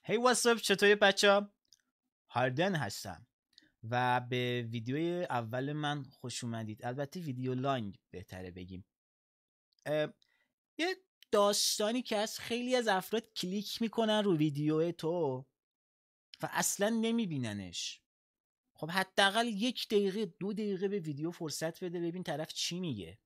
هی واتساپ، چطوری بچه؟ هاردن هستم و به ویدیوی اول من خوش اومدید. البته ویدیو لانگ بهتره بگیم. یه داستانی که از خیلی از افراد کلیک میکنن رو ویدیو تو و اصلا نمیبیننش. خب حداقل 1 دقیقه 2 دقیقه به ویدیو فرصت بده، ببین طرف چی میگه.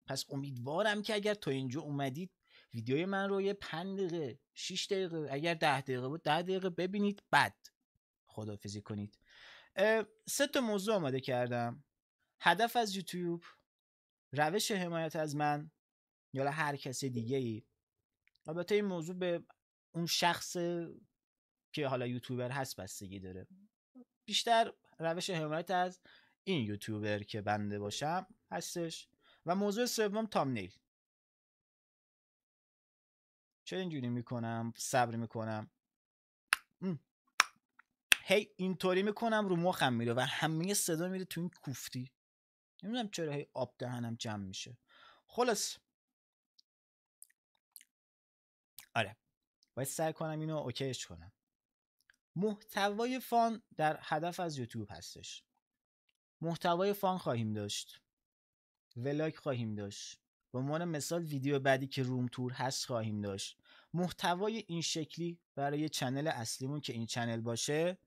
پس امیدوارم که اگر تا اینجا اومدید ویدیوی من رو یه 5 دقیقه 6 دقیقه اگر 10 دقیقه بود 10 دقیقه ببینید، بعد خداحافظی کنید. 3 موضوع آماده کردم. هدف از یوتیوب، روش حمایت از من یا هر کس دیگه ای. البته این موضوع به اون شخص که حالا یوتیوبر هست بستگی داره. بیشتر روش حمایت از این یوتیوبر که بنده باشم هستش. و موضوع سوم تامنیل. چرا اینجوری میکنم؟ صبر میکنم. هی اینطوری میکنم رو مخم میره و همه صدا میره تو این کوفتی. نمیدونم چرا هی آب دهنم جمع میشه. خلاص آره، باید سعی کنم اینو اوکیش کنم. محتوای فان در هدف از یوتیوب هستش. محتوای فان خواهیم داشت، ولاگ خواهیم داشت، به عنوان مثال ویدیو بعدی که روم تور هست خواهیم داشت. محتوای این شکلی برای چنل اصلیمون که این چنل باشه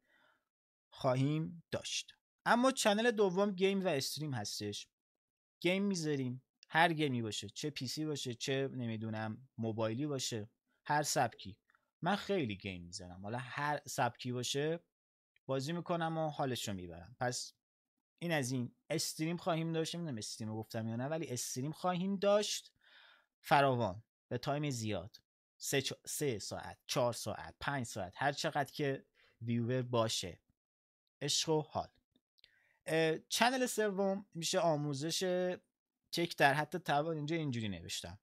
خواهیم داشت. اما چنل دوم گیم و استریم هستش. گیم میذاریم، هر گیمی باشه، چه پیسی باشه چه نمیدونم موبایلی باشه، هر سبکی. من خیلی گیم میذارم، حالا هر سبکی باشه بازی میکنم و حالش رو میبرم. پس این از این. استریم خواهیم داشت، نمیدونم استریم گفتم یا نه، ولی استریم خواهیم داشت فراوان به تایم زیاد. 3 ساعت 4 ساعت 5 ساعت هر چقدر که ویور باشه. عشق و حال. چنل سوم میشه آموزش تک در حد توان. اینجا اینجوری نوشتم.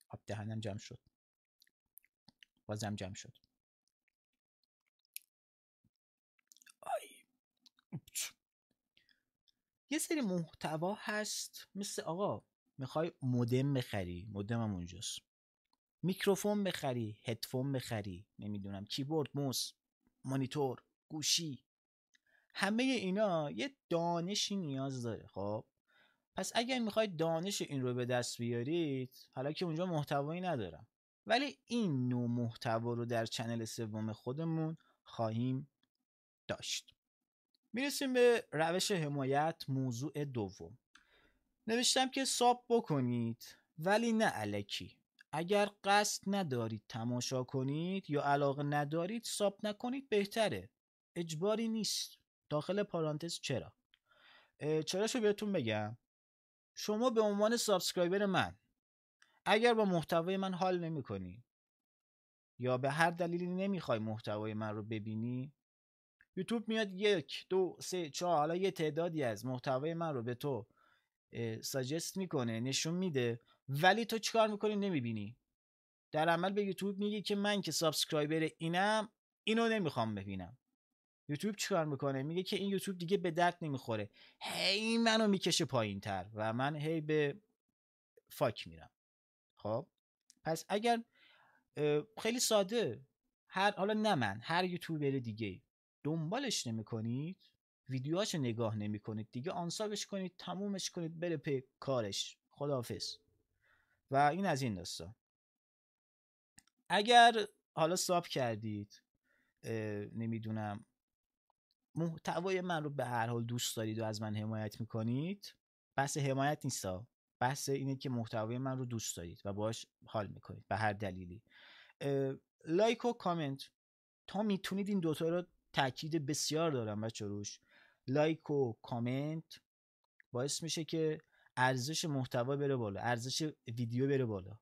آب دهنم جمع شد، بازم جمع شد. یه سری محتوا هست مثل آقا میخوای مودم بخری، مودم هم اونجاست. میکروفون بخری، هدفون بخری، نمیدونم کیبورد، موس، مانیتور، گوشی، همه اینا یه دانشی نیاز داره. خب پس اگر میخواید دانش این رو به دست بیارید، حالا که اونجا محتوایی ندارم، ولی این نوع محتوا رو در چنل سوم خودمون خواهیم داشت. میرسیم به روش حمایت. موضوع دوم نوشتم که ساب بکنید، ولی نه الکی. اگر قصد ندارید تماشا کنید یا علاقه ندارید ساب نکنید بهتره. اجباری نیست. داخل پارانتز چراشو بهتون بگم. شما به عنوان سابسکرایبر من اگر با محتوای من حال نمی کنی یا به هر دلیلی نمیخوای محتوای من رو ببینی، یوتیوب میاد 1 2 3 4 حالا یه تعدادی از محتوای من رو به تو ساجست میکنه، نشون میده، ولی تو چیکار میکنی؟ نمیبینی. در عمل به یوتیوب میگی که من که سابسکرایبر اینم، اینو نمیخوام ببینم. یوتیوب چیکار میکنه؟ میگه که این یوتیوب دیگه به درد نمیخوره، هی منو میکشه پایین تر و من هی به فاک میرم. خب پس اگر خیلی ساده، حالا نه من، هر یوتیوبر دیگه دنبالش نمیکنید، ویدیوهاشو نگاه نمیکنید دیگه، آنسابش کنید، تمومش کنید، بره پی کارش، خداحافظ. و این از این داستان. اگر حالا ساب کردید، نمیدونم محتوای من رو به هر حال دوست دارید و از من حمایت میکنید، بحث حمایت نیستا، بحث اینه که محتوای من رو دوست دارید و باهاش حال میکنید به هر دلیلی. لایک و کامنت، تا میتونید این دوتا رو تاکید بسیار دارم بچه روش. لایک و کامنت باعث میشه که ارزش محتوا بره بالا، ارزش ویدیو بره بالا.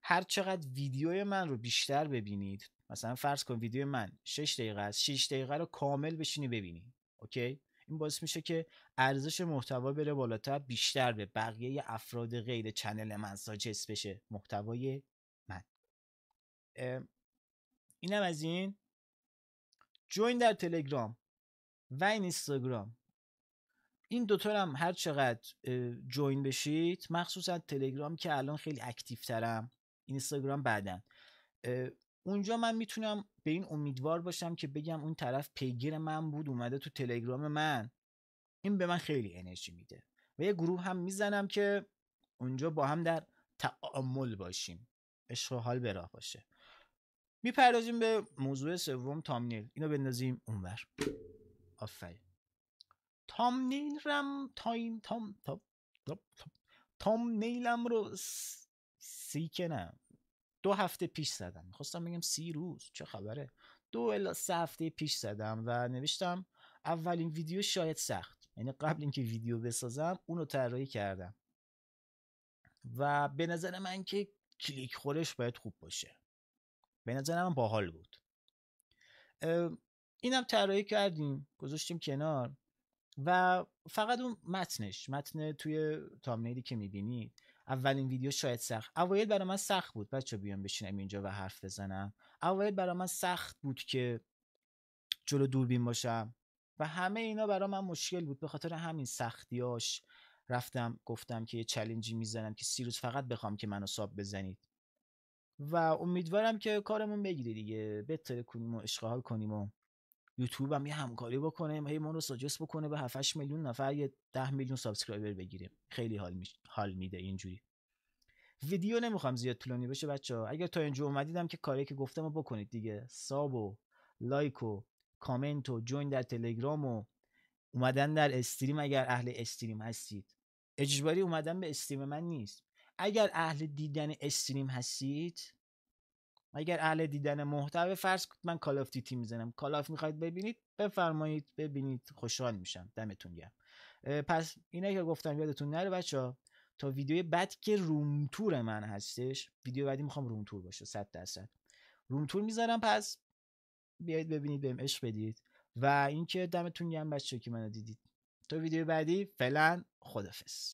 هر چقدر ویدیوی من رو بیشتر ببینید، مثلا فرض کن ویدیو من 6 دقیقه است، 6 دقیقه رو کامل بشینی ببینی، اوکی، این باعث میشه که ارزش محتوا بره بالاتر، بیشتر به بقیه افراد غیر چنل من ساجست بشه محتوای من. اینم از این. جوین در تلگرام و اینستاگرام، این دوتا هم هر چقدر جوین بشید، مخصوصا تلگرام که الان خیلی اکتیو ترم، اینستاگرام بعدن. اونجا من میتونم به این امیدوار باشم که بگم اون طرف پیگیر من بود، اومده تو تلگرام من، این به من خیلی انرژی میده. و یه گروه هم میزنم که اونجا با هم در تعامل باشیم، عشق و حال به راه باشه. میپردازیم به موضوع سوم، تامنیل. اینو بندازیم اونور. آفرین. تامنیلم تامنیلم رو نه 2 هفته پیش زدم. میخواستم بگم 30 روز، چه خبره. 2 الی 3 هفته پیش زدم و نوشتم اولین ویدیو شاید سخت، یعنی قبل اینکه ویدیو بسازم اونو طراحی کردم و به نظر من که کلیک خورش باید خوب باشه. به نظر من باحال بود. اینم طراحی کردیم، گذاشتیم کنار و فقط اون متن توی تامنیلی که میبینید اولین ویدیو شاید سخت. اوایل برای من سخت بود بچه بیام بشینم اینجا و حرف بزنم. اوایل برای من سخت بود که جلو دوربین باشم و همه اینا برای من مشکل بود. به خاطر همین سختیاش رفتم گفتم که یه چالنجی میزنم که 30 روز فقط بخوام که منو ساب بزنید و امیدوارم که کارمون بگیره دیگه، بهتره کنیم و اشغال کنیم و یوتیوب هم یه همکاری بکنه، هی ما رو ساجست بکنه به 7-8 میلیون نفر یه 10 میلیون سابسکرایبر بگیریم. خیلی حال میده اینجوری. ویدیو نمیخوام زیاد طولانی بشه بچه‌ها. اگر تا اینجا اومدیدم که کاری که گفتم رو بکنید دیگه. ساب و لایک و کامنت و جوین در تلگرام و اومدن در استریم اگر اهل استریم هستید. اجباری اومدن به استریم من نیست. اگر اهل دیدن استریم هستید، اگر اهل دیدن محتوا، فرض کنید من کال آف دیوتی میزنم، کال آف میخواید ببینید بفرمایید ببینید، خوشحال میشم. دمتون گرم. پس اینا که گفتم یادتون نره بچه‌ها. تا ویدیو بعد که روم تور من هستش، ویدیو بعدی میخوام روم تور باشه 100% روم تور میذارم. پس بیایید ببینید، بهم عشق بدید و اینکه دمتون گرم بچه‌ها که منو دیدید. تا ویدیو بعدی فعلا خدافظ.